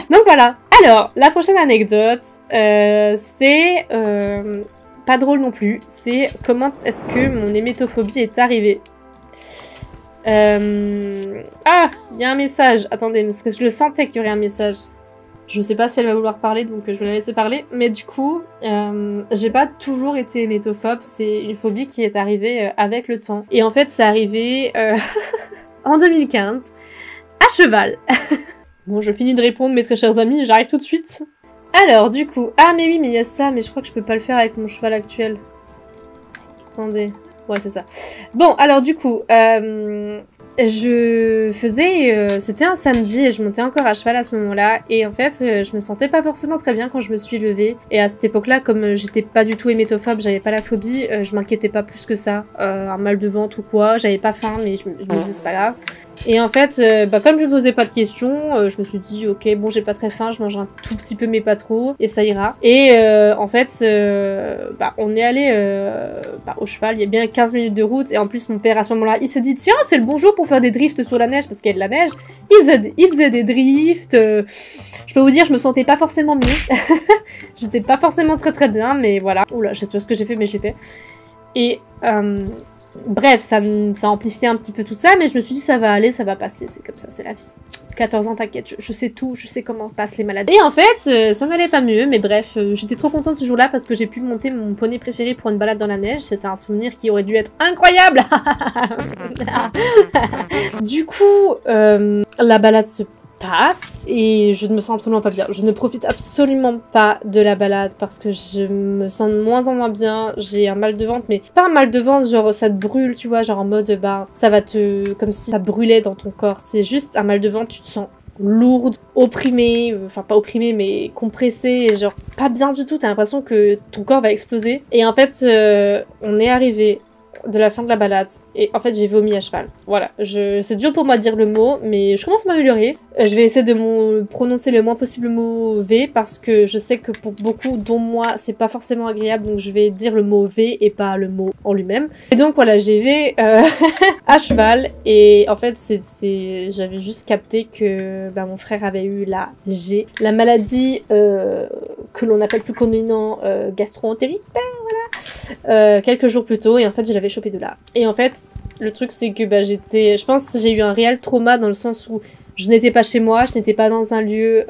donc voilà. Alors, la prochaine anecdote, c'est pas drôle non plus, c'est comment est-ce que mon hémétophobie est arrivée. Ah, il y a un message, attendez, parce que je le sentais qu'il y aurait un message. Je sais pas si elle va vouloir parler, donc je vais la laisser parler. Mais du coup, j'ai pas toujours été hémétophobe, c'est une phobie qui est arrivée avec le temps. Et en fait, c'est arrivé en 2015, à cheval. Bon, je finis de répondre, mes très chers amis, j'arrive tout de suite. Alors, du coup... Ah, mais oui, mais il y a ça, mais je crois que je peux pas le faire avec mon cheval actuel. Attendez... Ouais, c'est ça. Bon, alors du coup, c'était un samedi et je montais encore à cheval à ce moment-là. Et en fait, je me sentais pas forcément très bien quand je me suis levée. Et à cette époque-là, comme j'étais pas du tout hémétophobe, j'avais pas la phobie, je m'inquiétais pas plus que ça. Un mal de ventre ou quoi, j'avais pas faim, mais je me disais c'est pas grave. Et en fait, comme je me posais pas de questions, je me suis dit ok, bon, j'ai pas très faim, je mange un tout petit peu mais pas trop, et ça ira. Et en fait, on est allé au cheval, il y a bien 15 minutes de route, et en plus mon père à ce moment-là, il s'est dit tiens, c'est le bon jour pour faire des drifts sur la neige, parce qu'il y a de la neige. Il faisait des drifts, je peux vous dire, je me sentais pas forcément mieux. J'étais pas forcément très bien, mais voilà. Oula, je sais pas ce que j'ai fait, mais je l'ai fait. Et bref, ça amplifiait un petit peu tout ça, mais je me suis dit ça va aller, ça va passer, c'est comme ça, c'est la vie. 14 ans, t'inquiète, je sais tout, je sais comment passent les maladies. Et en fait, ça n'allait pas mieux, mais bref, j'étais trop contente ce jour-là parce que j'ai pu monter mon poney préféré pour une balade dans la neige. C'était un souvenir qui aurait dû être incroyable. Du coup, la balade se passe et je ne me sens absolument pas bien. Je ne profite absolument pas de la balade parce que je me sens de moins en moins bien. J'ai un mal de ventre, mais c'est pas un mal de ventre genre ça te brûle, tu vois, genre en mode ça va te... comme si ça brûlait dans ton corps. C'est juste un mal de ventre, tu te sens lourde, opprimée, enfin pas opprimée mais compressée, et genre pas bien du tout, t'as l'impression que ton corps va exploser. Et en fait, on est arrivé de la fin de la balade et en fait j'ai vomi à cheval. Voilà, c'est dur pour moi de dire le mot, mais je commence à m'améliorer. Je vais essayer de prononcer le moins possible le mot V parce que je sais que pour beaucoup, dont moi, c'est pas forcément agréable, donc je vais dire le mot V et pas le mot en lui-même. Et donc voilà, j'ai V à cheval et en fait j'avais juste capté que mon frère avait eu la G, la maladie que l'on appelle plus communément gastro-entérite, voilà, quelques jours plus tôt, et en fait je l'avais chopé de là. Et en fait le truc c'est que je pense que j'ai eu un réel trauma dans le sens où je n'étais pas chez moi, je n'étais pas dans un lieu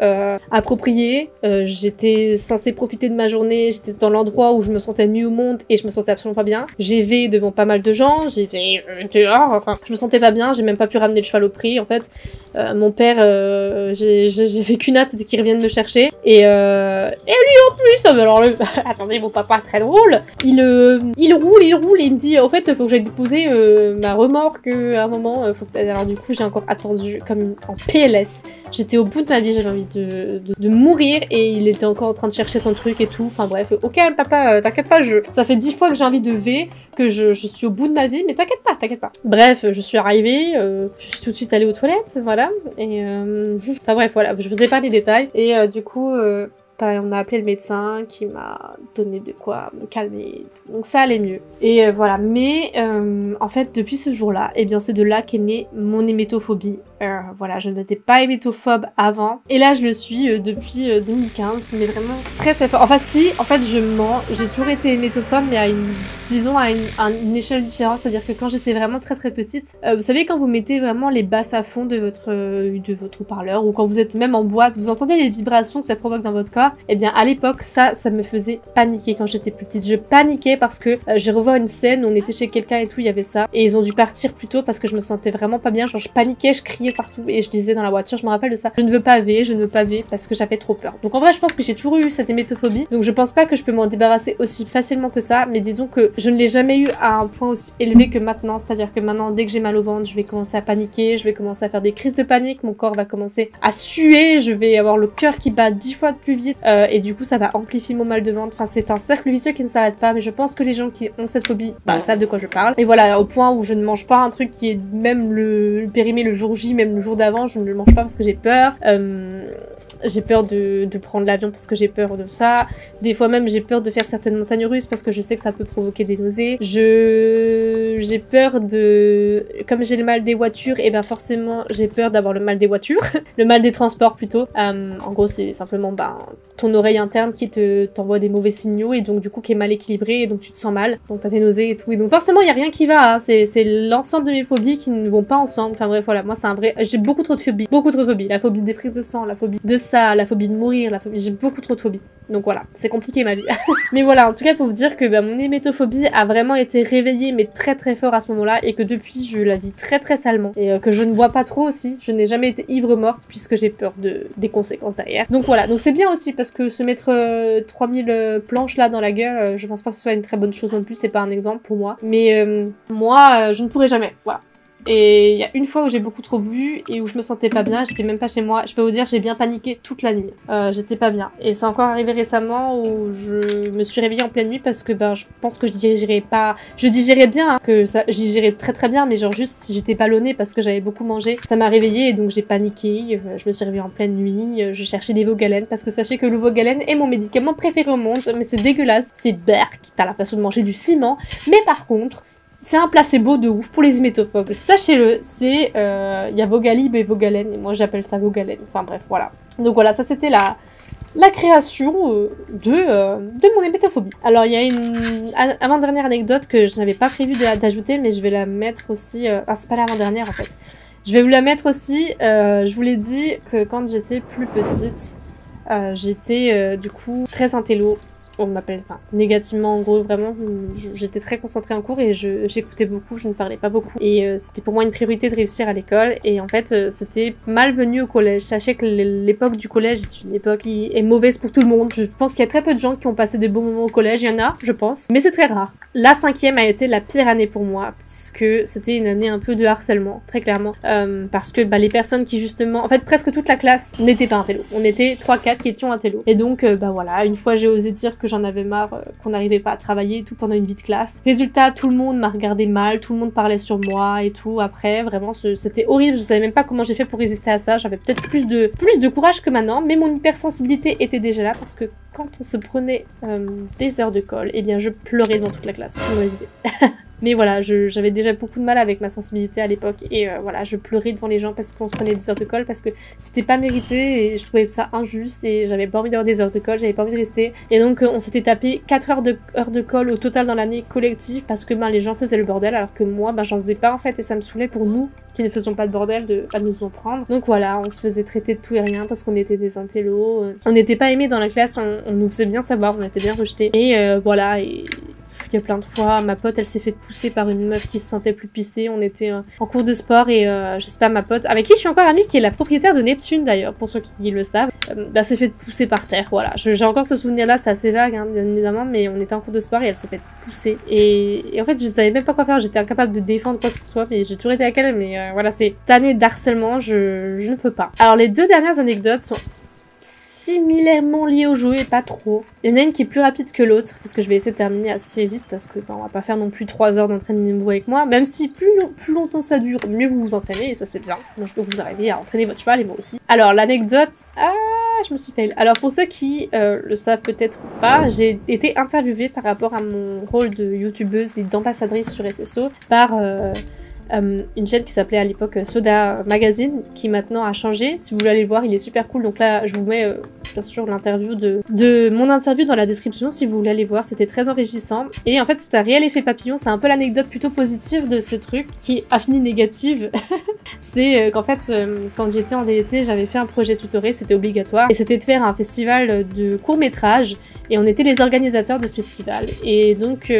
approprié, j'étais censée profiter de ma journée, j'étais dans l'endroit où je me sentais mieux au monde et je me sentais absolument pas bien. J'ai V devant pas mal de gens, j'ai V dehors, enfin je me sentais pas bien, j'ai même pas pu ramener le cheval au prix en fait. Mon père, j'ai fait qu'une hâte, c'était qu'il revienne me chercher, et lui en plus, alors attendez, mon papa très drôle, il roule et il me dit au fait faut que j'aille déposer ma remorque à un moment, alors du coup j'ai encore attendu comme en PLS, j'étais au bout de ma vie, j'avais envie de mourir et il était encore en train de chercher son truc et tout, enfin bref, ok papa, t'inquiète pas, ça fait 10 fois que j'ai envie de V, que je suis au bout de ma vie, mais t'inquiète pas. Bref, je suis arrivée, je suis tout de suite allée aux toilettes, voilà, et enfin bref, voilà, je vous ai pas les détails, et du coup... on a appelé le médecin qui m'a donné de quoi me calmer, donc ça allait mieux. Et voilà, mais en fait depuis ce jour-là, et bien c'est de là qu'est née mon hémétophobie. Voilà, je n'étais pas hémétophobe avant, et là je le suis depuis 2015, mais vraiment très fort. Enfin si, en fait je mens, j'ai toujours été hémétophobe, mais à une échelle différente, c'est-à-dire que quand j'étais vraiment très petite, vous savez quand vous mettez vraiment les basses à fond de votre haut-parleur, ou quand vous êtes même en boîte, vous entendez les vibrations que ça provoque dans votre corps. Et bien à l'époque ça me faisait paniquer quand j'étais plus petite. Je paniquais parce que je revois une scène où on était chez quelqu'un et tout, il y avait ça, et ils ont dû partir plus tôt parce que je me sentais vraiment pas bien, genre je paniquais, je criais partout et je disais dans la voiture, je me rappelle de ça, je ne veux pas V parce que j'avais trop peur. Donc en vrai je pense que j'ai toujours eu cette hémétophobie, donc je pense pas que je peux m'en débarrasser aussi facilement que ça, mais disons que je ne l'ai jamais eu à un point aussi élevé que maintenant, c'est-à-dire que maintenant dès que j'ai mal au ventre je vais commencer à paniquer, je vais commencer à faire des crises de panique, mon corps va commencer à suer, je vais avoir le cœur qui bat 10 fois plus vite, et du coup ça va amplifier mon mal de ventre. Enfin c'est un cercle vicieux qui ne s'arrête pas, mais je pense que les gens qui ont cette phobie savent de quoi je parle. Et voilà, au point où je ne mange pas un truc qui est même le périmé le jour J, même le jour d'avant, je ne le mange pas parce que j'ai peur. J'ai peur de prendre l'avion parce que j'ai peur de ça. Des fois même j'ai peur de faire certaines montagnes russes parce que je sais que ça peut provoquer des nausées. J'ai peur de... Comme j'ai le mal des voitures, et bien forcément j'ai peur d'avoir le mal des voitures. Le mal des transports plutôt. En gros c'est simplement ton oreille interne qui t'envoie des mauvais signaux et donc du coup qui est mal équilibrée et donc tu te sens mal. Donc t'as des nausées et tout. Et donc forcément il n'y a rien qui va. Hein. C'est l'ensemble de mes phobies qui ne vont pas ensemble. Enfin bref voilà, moi c'est un vrai... J'ai beaucoup trop de phobies. Beaucoup trop de phobies. La phobie des prises de sang, la phobie de ça, la phobie de mourir, j'ai beaucoup trop de phobies. Donc voilà, c'est compliqué ma vie. Mais voilà, en tout cas pour vous dire que mon hémétophobie a vraiment été réveillée mais très fort à ce moment-là, et que depuis je la vis très salement, et que je ne bois pas trop aussi. Je n'ai jamais été ivre morte puisque j'ai peur des conséquences derrière. Donc voilà, donc c'est bien aussi parce que se mettre 3000 planches là dans la gueule, je pense pas que ce soit une très bonne chose non plus, c'est pas un exemple pour moi. Mais moi je ne pourrais jamais, voilà. Et il y a une fois où j'ai beaucoup trop bu et où je me sentais pas bien, j'étais même pas chez moi. Je peux vous dire, j'ai bien paniqué toute la nuit. J'étais pas bien. Et c'est encore arrivé récemment où je me suis réveillée en pleine nuit parce que je pense que je digérais pas... Je digérais bien, hein, que ça, je digérais très très bien, mais genre juste si j'étais ballonnée parce que j'avais beaucoup mangé, ça m'a réveillée et donc j'ai paniqué. Je me suis réveillée en pleine nuit, je cherchais des Vogalène parce que sachez que le Vogalène est mon médicament préféré au monde, mais c'est dégueulasse. C'est berk, t'as l'impression de manger du ciment, mais par contre... c'est un placebo de ouf pour les hémétophobes. Sachez-le, c'est... il y a Vogalib et Vogalène, et moi j'appelle ça Vogalène. Enfin bref, voilà. Donc voilà, ça c'était la création de mon hémétophobie. Alors il y a une avant-dernière anecdote que je n'avais pas prévu d'ajouter, mais je vais la mettre aussi... Ah, c'est pas l'avant-dernière en fait. Je vais vous la mettre aussi. Je vous l'ai dit que quand j'étais plus petite, j'étais du coup très intello. On m'appelle, enfin, négativement en gros, vraiment, j'étais très concentrée en cours et j'écoutais beaucoup, je ne parlais pas beaucoup. Et c'était pour moi une priorité de réussir à l'école. Et en fait, c'était malvenu au collège. Sachez que l'époque du collège est une époque qui est mauvaise pour tout le monde. Je pense qu'il y a très peu de gens qui ont passé de bons moments au collège, il y en a, je pense. Mais c'est très rare. La 5e a été la pire année pour moi, puisque c'était une année un peu de harcèlement, très clairement. Parce que les personnes qui justement... En fait, presque toute la classe n'était pas intello. On était 3-4 qui étions intello. Et donc, voilà, une fois j'ai osé dire que j'en avais marre, qu'on n'arrivait pas à travailler et tout pendant une vie de classe. Résultat, tout le monde m'a regardé mal, tout le monde parlait sur moi et tout. Après, vraiment, c'était horrible. Je savais même pas comment j'ai fait pour résister à ça. J'avais peut-être plus de courage que maintenant, mais mon hypersensibilité était déjà là parce que quand on se prenait des heures de colle, eh bien, je pleurais devant toute la classe. Mauvaise idée. Mais voilà, j'avais déjà beaucoup de mal avec ma sensibilité à l'époque et voilà, je pleurais devant les gens parce qu'on se prenait des heures de colle parce que c'était pas mérité et je trouvais ça injuste et j'avais pas envie d'avoir des heures de colle, j'avais pas envie de rester. Et donc on s'était tapé 4 heures de colle au total dans l'année collective parce que les gens faisaient le bordel alors que moi j'en faisais pas en fait et ça me saoulait pour nous qui ne faisions pas de bordel de pas nous en prendre. Donc voilà, on se faisait traiter de tout et rien parce qu'on était des intellos. On n'était pas aimés dans la classe, on nous faisait bien savoir, on était bien rejetés. Et voilà, et... il y a plein de fois, ma pote elle s'est fait pousser par une meuf qui se sentait plus pissée, on était en cours de sport et je sais pas, ma pote, avec qui je suis encore amie, qui est la propriétaire de Neptune d'ailleurs, pour ceux qui le savent, s'est fait pousser par terre, voilà. J'ai encore ce souvenir là, c'est assez vague hein, bien évidemment, mais on était en cours de sport et elle s'est fait pousser. Et en fait je savais même pas quoi faire, j'étais incapable de défendre quoi que ce soit, mais j'ai toujours été avec elle, mais voilà, c'est cette année d'harcèlement, je ne peux pas. Alors les deux dernières anecdotes sont similairement liées au jeu et pas trop. Il y en a une qui est plus rapide que l'autre parce que je vais essayer de terminer assez vite parce que on va pas faire non plus 3 heures d'entraînement niveau avec moi, même si plus longtemps ça dure, mieux vous vous entraînez et ça c'est bien. Donc je peux vous arriver à entraîner votre cheval et moi aussi. Alors l'anecdote, je me suis fail. Alors pour ceux qui le savent peut-être ou pas, j'ai été interviewée par rapport à mon rôle de youtubeuse et d'ambassadrice sur SSO par une chaîne qui s'appelait à l'époque Soda Magazine, qui maintenant a changé. Si vous voulez aller le voir, il est super cool. Donc là, je vous mets bien sûr l'interview de mon interview dans la description si vous voulez aller voir. C'était très enrichissant. Et en fait, c'est un réel effet papillon. C'est un peu l'anecdote plutôt positive de ce truc qui a fini négative. C'est qu'en fait, quand j'étais en DET, j'avais fait un projet tutoré, c'était obligatoire. Et c'était de faire un festival de court-métrage. Et on était les organisateurs de ce festival. Et donc,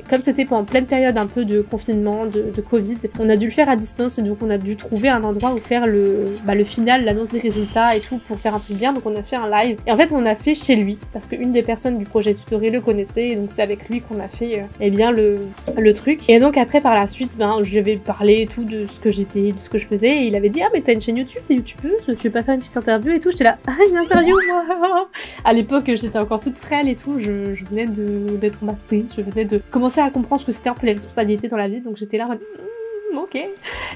comme c'était en pleine période un peu de confinement, de Covid, on a dû le faire à distance. Et donc, on a dû trouver un endroit où faire le final, l'annonce des résultats et tout, pour faire un truc bien. Donc, on a fait un live. Et en fait, on a fait chez lui, parce qu'une des personnes du projet tutoré le connaissait. Et donc, c'est avec lui qu'on a fait eh bien, le truc. Et donc, après, par la suite, je lui avais parlé tout de ce que j'étais, de ce que je faisais. Et il avait dit, ah, mais t'as une chaîne YouTube, t'es youtubeuse, tu veux pas faire une petite interview et tout. J'étais là, ah, une interview, moi. À l'époque, j'étais encore toute frêle et tout, je venais d'être ambassadrice, je venais de commencer à comprendre ce que c'était un peu les responsabilités dans la vie, donc j'étais là ok.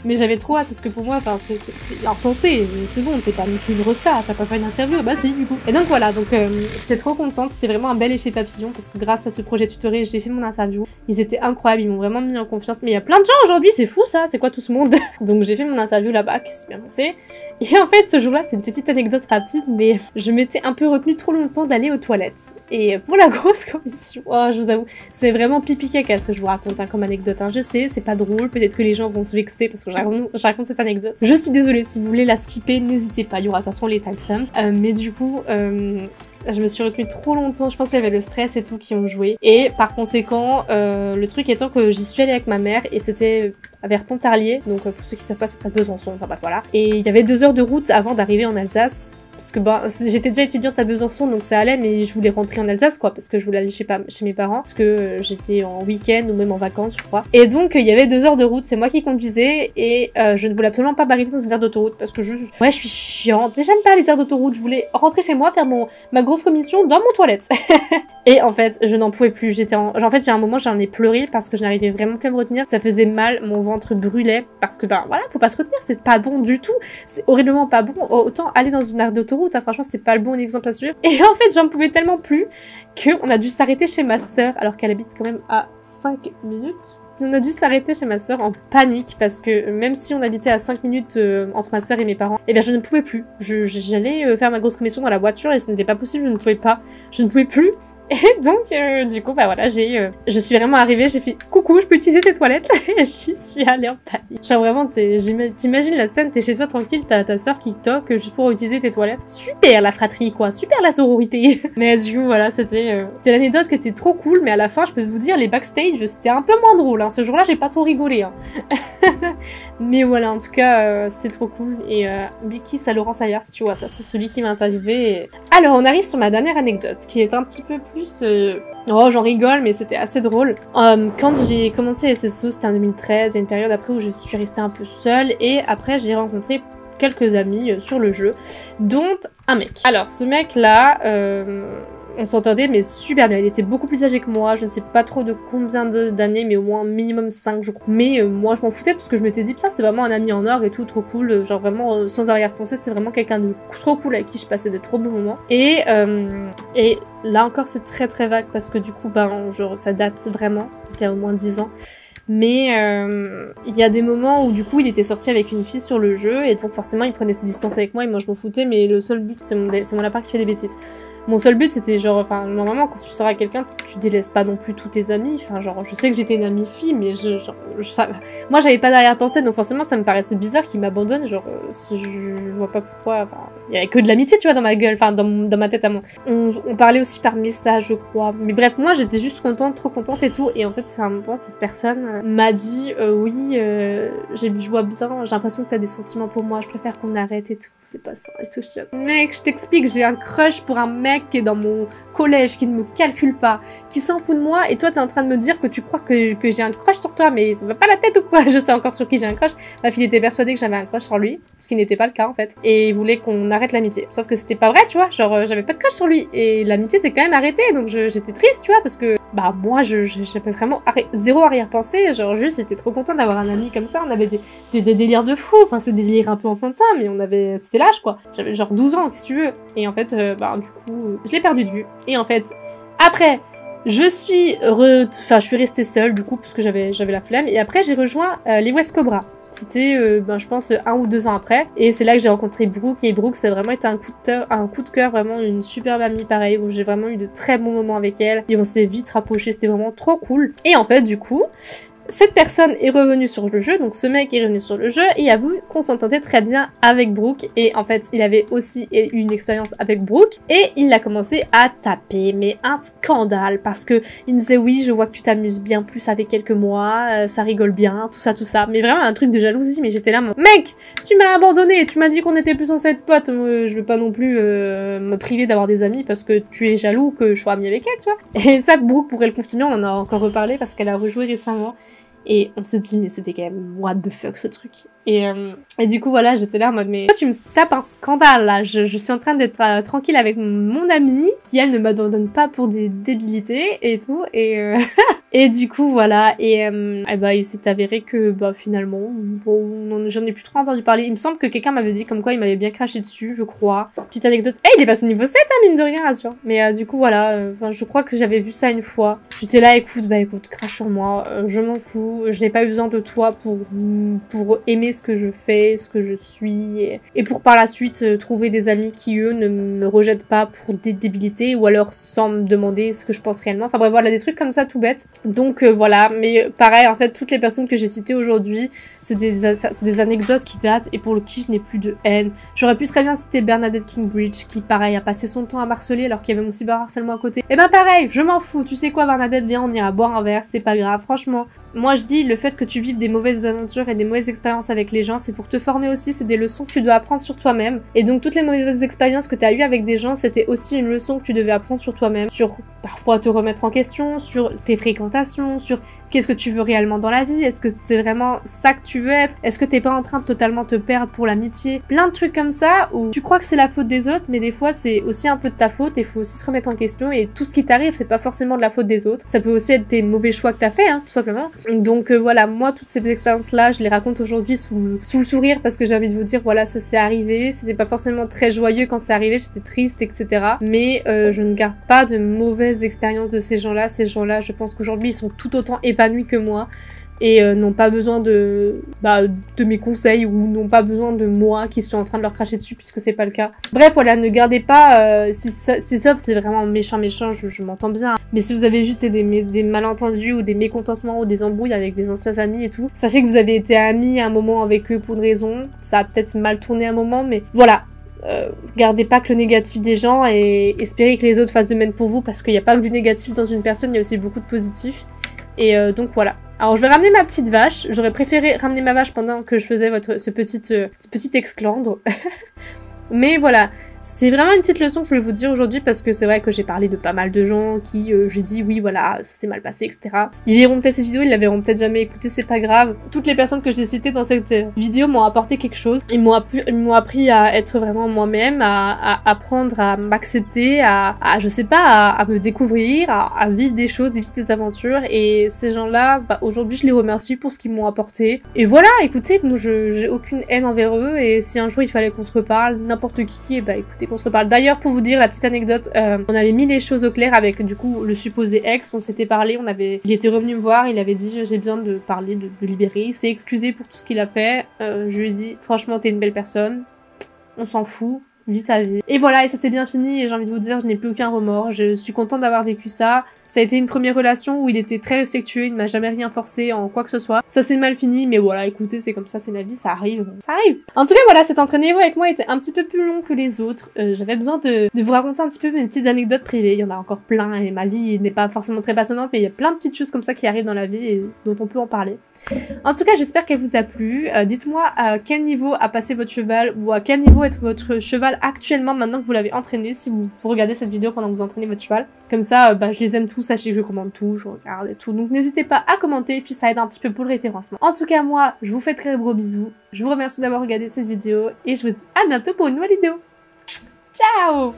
Mais j'avais trop hâte parce que pour moi, enfin, c'est insensé, c'est bon, t'es pas non plus une rosta, t'as pas fait une interview, bah si, du coup. Et donc voilà, donc j'étais trop contente, c'était vraiment un bel effet papillon parce que grâce à ce projet tutoré, j'ai fait mon interview. Ils étaient incroyables, ils m'ont vraiment mis en confiance. Mais il y a plein de gens aujourd'hui, c'est fou ça, c'est quoi tout ce monde? Donc j'ai fait mon interview là-bas, qui s'est bien passé. Et en fait, ce jour-là, c'est une petite anecdote rapide, mais je m'étais un peu retenue trop longtemps d'aller aux toilettes. Et pour la grosse commission, oh, je vous avoue, c'est vraiment pipi caca ce que je vous raconte hein, comme anecdote. Hein. Je sais, c'est pas drôle, peut-être que les gens vont se vexer parce que je raconte cette anecdote. Je suis désolée, si vous voulez la skipper, n'hésitez pas, il y aura attention les timestamps. Mais du coup, je me suis retenue trop longtemps, je pense qu'il y avait le stress et tout qui ont joué. Et par conséquent, le truc étant que j'y suis allée avec ma mère et c'était vers Pontarlier, donc pour ceux qui savent pas, c'est près de Besançon, enfin bref voilà. Et il y avait 2 heures de route avant d'arriver en Alsace. parce que bah, j'étais déjà étudiante à Besançon, donc ça allait, mais je voulais rentrer en Alsace, quoi, parce que je voulais aller chez mes parents, parce que j'étais en week-end ou même en vacances, je crois. Et donc, il y avait 2 heures de route, c'est moi qui conduisais, et je ne voulais absolument pas m'arrêter dans une aire d'autoroute, parce que ouais, je suis chiante, mais j'aime pas les aires d'autoroute, je voulais rentrer chez moi, faire ma grosse commission dans mon toilette. Et en fait, je n'en pouvais plus, en fait, il y a un moment, j'en ai pleuré, parce que je n'arrivais vraiment plus à me retenir, ça faisait mal, mon ventre brûlait, parce que, ben voilà, faut pas se retenir, c'est pas bon du tout, c'est horriblement pas bon, autant aller dans une aire d'autoroute, hein, franchement, c'est pas le bon exemple à suivre. Et en fait, j'en pouvais tellement plus qu'on a dû s'arrêter chez ma sœur, alors qu'elle habite quand même à 5 minutes. On a dû s'arrêter chez ma sœur en panique, parce que même si on habitait à 5 minutes entre ma sœur et mes parents, eh bien je ne pouvais plus. J'allais faire ma grosse commission dans la voiture et ce n'était pas possible, je ne pouvais pas. Je ne pouvais plus. Et donc, du coup, bah voilà, je suis vraiment arrivée, j'ai fait « Coucou, je peux utiliser tes toilettes ?» Et j'y suis allée en panique. Genre vraiment, t'imagines la scène, t'es chez toi tranquille, t'as ta sœur qui toque juste pour utiliser tes toilettes. Super la fratrie, quoi, super la sororité. Mais du coup, voilà, c'était l'anecdote qui était trop cool, mais à la fin, je peux vous dire, les backstage, c'était un peu moins drôle. Hein. Ce jour-là, j'ai pas trop rigolé. Hein. Mais voilà, en tout cas, c'était trop cool. Et big kiss à Laurent Sayers, tu vois, ça, c'est celui qui m'a interviewé. Et... Alors, on arrive sur ma dernière anecdote, qui est un petit peu plus... Oh, j'en rigole, mais c'était assez drôle. Quand j'ai commencé SSO, c'était en 2013, il y a une période après où je suis restée un peu seule, et après j'ai rencontré quelques amis sur le jeu, dont un mec. Alors, ce mec-là, on s'entendait mais super bien, il était beaucoup plus âgé que moi, je ne sais pas trop de combien d'années, mais au moins minimum 5 je crois. Mais moi je m'en foutais parce que je m'étais dit, ça c'est vraiment un ami en or et tout, trop cool, genre vraiment sans arrière-pensée, c'était vraiment quelqu'un de trop cool avec qui je passais de trop bons moments. Et là encore c'est très très vague parce que du coup ben genre ça date vraiment, il y a au moins 10 ans. Mais il y a des moments où du coup il était sorti avec une fille sur le jeu et donc forcément il prenait ses distances avec moi et moi je m'en foutais, mais le seul but c'est mon lapin qui fait des bêtises. Mon seul but c'était genre, enfin normalement quand tu sors avec quelqu'un tu délaisses pas non plus tous tes amis, enfin genre je sais que j'étais une amie fille mais moi j'avais pas d'arrière-pensée donc forcément ça me paraissait bizarre qu'il m'abandonne, genre je vois pas pourquoi, enfin il y avait que de l'amitié tu vois dans ma gueule, enfin dans ma tête à moi. On parlait aussi par message je crois, mais bref moi j'étais juste contente, trop contente et tout, et en fait à un moment cette personne m'a dit oui je vois bien, j'ai l'impression que t'as des sentiments pour moi, je préfère qu'on arrête et tout, c'est pas ça et tout. Je dis, mec je t'explique, j'ai un crush pour un mec qui est dans mon collège, qui ne me calcule pas, qui s'en fout de moi, et toi t'es en train de me dire que tu crois que j'ai un crush sur toi, mais ça va pas la tête ou quoi? Je sais encore sur qui j'ai un crush. Ma fille était persuadée que j'avais un crush sur lui, ce qui n'était pas le cas en fait, et il voulait qu'on arrête l'amitié, sauf que c'était pas vrai tu vois, genre j'avais pas de crush sur lui, et l'amitié s'est quand même arrêtée, donc j'étais triste tu vois, parce que bah moi j'avais vraiment zéro arrière-pensée, genre juste j'étais trop contente d'avoir un ami comme ça, on avait des délires de fou, enfin c'est des délires un peu enfantins, mais c'était l'âge quoi, j'avais genre 12 ans, qu'est-ce que tu veux, et en fait bah du coup je l'ai perdu de vue, et en fait après je suis restée seule du coup parce que j'avais la flemme, et après j'ai rejoint les West Cobra. C'était, je pense, 1 ou 2 ans après. Et c'est là que j'ai rencontré Brooke. Et Brooke, ça a vraiment été un coup de cœur, vraiment une superbe amie, pareil, où j'ai vraiment eu de très bons moments avec elle. Et on s'est vite rapprochés, c'était vraiment trop cool. Et en fait, du coup, cette personne est revenue sur le jeu, donc ce mec est revenu sur le jeu et avoue qu'on s'entendait très bien avec Brooke, et en fait il avait aussi eu une expérience avec Brooke et il a commencé à taper, mais un scandale, parce que il me disait oui je vois que tu t'amuses bien plus avec elle que moi, ça rigole bien, tout ça, mais vraiment un truc de jalousie, mais j'étais là, mec, tu m'as abandonné, tu m'as dit qu'on était plus censé être potes, je veux pas non plus me priver d'avoir des amis parce que tu es jaloux que je sois amie avec elle, tu vois. Et ça Brooke pourrait le confirmer, on en a encore reparlé parce qu'elle a rejoué récemment. Et on s'est dit, mais c'était quand même what the fuck ce truc. Et du coup, voilà, j'étais là en mode, mais toi, tu me tapes un scandale là. Je suis en train d'être tranquille avec mon amie, qui elle ne m'abandonne pas pour des débilités et tout. Et, et du coup, voilà. Et bah, il s'est avéré que bah, finalement, bon, j'en ai plus trop entendu parler. Il me semble que quelqu'un m'avait dit comme quoi il m'avait bien craché dessus, je crois. Petite anecdote. Il est passé niveau 7, hein, mine de rien, rassure. Mais du coup, voilà. Je crois que j'avais vu ça une fois. J'étais là, écoute, crache sur moi. Je m'en fous. Je n'ai pas eu besoin de toi pour aimer ce que je fais, ce que je suis, et pour par la suite trouver des amis qui, eux, ne me rejettent pas pour des débilités, ou alors sans me demander ce que je pense réellement. Enfin bref, voilà, des trucs comme ça tout bêtes. Donc voilà, mais pareil, en fait, toutes les personnes que j'ai citées aujourd'hui, c'est des anecdotes qui datent, et pour qui je n'ai plus de haine. J'aurais pu très bien citer Bernadette Kingbridge, qui pareil, a passé son temps à m'harceler alors qu'il y avait mon cyberharcèlement à côté. Et ben pareil, je m'en fous, tu sais quoi Bernadette, viens, on ira boire un verre, c'est pas grave, franchement. Moi, je dis le fait que tu vives des mauvaises aventures et des mauvaises expériences avec les gens, c'est pour te former aussi, c'est des leçons que tu dois apprendre sur toi-même. Et donc toutes les mauvaises expériences que tu as eues avec des gens, c'était aussi une leçon que tu devais apprendre sur toi-même, sur parfois te remettre en question, sur tes fréquentations, sur qu'est-ce que tu veux réellement dans la vie, est-ce que c'est vraiment ça que tu veux être, est-ce que t'es pas en train de totalement te perdre pour l'amitié, plein de trucs comme ça où tu crois que c'est la faute des autres, mais des fois c'est aussi un peu de ta faute et il faut aussi se remettre en question et tout ce qui t'arrive c'est pas forcément de la faute des autres, ça peut aussi être tes mauvais choix que t'as fait, hein, tout simplement. Donc voilà, moi toutes ces expériences là je les raconte aujourd'hui sous le sourire parce que j'ai envie de vous dire voilà ça s'est arrivé, c'était pas forcément très joyeux quand c'est arrivé, j'étais triste etc, mais je ne garde pas de mauvaises expériences de ces gens-là je pense qu'aujourd'hui ils sont tout autant épanouis que moi et n'ont pas besoin de mes conseils ou n'ont pas besoin de moi qui suis en train de leur cracher dessus puisque c'est pas le cas. Bref voilà, ne gardez pas, si sauf c'est vraiment méchant, je m'entends bien, mais si vous avez juste des malentendus ou des mécontentements ou des embrouilles avec des anciens amis et tout, sachez que vous avez été amis à un moment avec eux pour une raison, ça a peut-être mal tourné un moment, mais voilà. Gardez pas que le négatif des gens et espérez que les autres fassent de même pour vous parce qu'il n'y a pas que du négatif dans une personne, il y a aussi beaucoup de positif. Et donc voilà. Alors je vais ramener ma petite vache. J'aurais préféré ramener ma vache pendant que je faisais ce petit exclandre. Mais voilà. C'est vraiment une petite leçon que je voulais vous dire aujourd'hui parce que c'est vrai que j'ai parlé de pas mal de gens qui, j'ai dit oui voilà, ça s'est mal passé, etc. Ils verront peut-être cette vidéo, ils la verront peut-être jamais écoutée, c'est pas grave. Toutes les personnes que j'ai citées dans cette vidéo m'ont apporté quelque chose. Ils m'ont appris à être vraiment moi-même, à apprendre à m'accepter, à je sais pas, à me découvrir, à vivre des choses, vivre des aventures. Et ces gens-là, aujourd'hui je les remercie pour ce qu'ils m'ont apporté. Et voilà, écoutez, moi j'ai aucune haine envers eux et si un jour il fallait qu'on se reparle, n'importe qui, et bah écoutez, qu'on se reparle. D'ailleurs, pour vous dire la petite anecdote, on avait mis les choses au clair avec du coup le supposé ex, on s'était parlé, il était revenu me voir, il avait dit j'ai besoin de parler, de libérer, il s'est excusé pour tout ce qu'il a fait, je lui ai dit franchement t'es une belle personne, on s'en fout, vis ta vie. Et voilà, et ça s'est bien fini et j'ai envie de vous dire, je n'ai plus aucun remords, je suis contente d'avoir vécu ça. Ça a été une première relation où il était très respectueux, il ne m'a jamais rien forcé en quoi que ce soit. Ça s'est mal fini, mais voilà, écoutez, c'est comme ça, c'est la vie, ça arrive, ça arrive. En tout cas, voilà, cet entraînement avec moi était un petit peu plus long que les autres. J'avais besoin de vous raconter un petit peu mes petites anecdotes privées, il y en a encore plein et ma vie n'est pas forcément très passionnante, mais il y a plein de petites choses comme ça qui arrivent dans la vie et dont on peut en parler. En tout cas, j'espère qu'elle vous a plu. Dites-moi à quel niveau a passé votre cheval ou à quel niveau est votre cheval actuellement maintenant que vous l'avez entraîné, si vous regardez cette vidéo pendant que vous entraînez votre cheval. Comme ça, je les aime tous, sachez que je commande tout, je regarde et tout. Donc n'hésitez pas à commenter, puis ça aide un petit peu pour le référencement. En tout cas, moi, je vous fais très gros bisous. Je vous remercie d'avoir regardé cette vidéo et je vous dis à bientôt pour une nouvelle vidéo. Ciao!